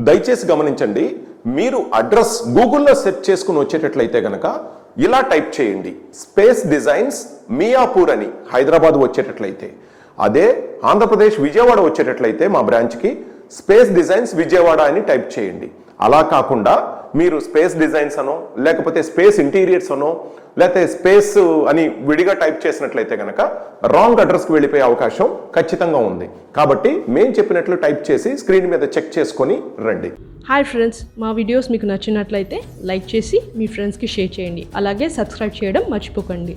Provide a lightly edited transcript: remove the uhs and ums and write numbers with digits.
దయచేసి గమనించండి, మీరు అడ్రస్ గూగుల్లో సెర్చ్ చేసుకుని వచ్చేటట్లయితే కనుక ఇలా టైప్ చేయండి, స్పేస్ డిజైన్స్ మియాపూర్ అని హైదరాబాద్ వచ్చేటట్లయితే. అదే ఆంధ్రప్రదేశ్ విజయవాడ వచ్చేటట్లయితే మా బ్రాంచ్కి స్పేస్ డిజైన్స్ విజయవాడ అని టైప్ చేయండి. అలా కాకుండా మీరు స్పేస్ డిజైన్స్ అనో లేకపోతే స్పేస్ ఇంటీరియర్స్ అనో లేకపోతే స్పేస్ అని విడిగా టైప్ చేసినట్లయితే కనుక రాంగ్ అడ్రస్కి వెళ్ళిపోయే అవకాశం ఖచ్చితంగా ఉంది. కాబట్టి మేము చెప్పినట్లు టైప్ చేసి స్క్రీన్ మీద చెక్ చేసుకొని రండి. హాయ్ ఫ్రెండ్స్, మా వీడియోస్ మీకు నచ్చినట్లయితే లైక్ చేసి మీ ఫ్రెండ్స్కి షేర్ చేయండి. అలాగే సబ్స్క్రైబ్ చేయడం మర్చిపోకండి.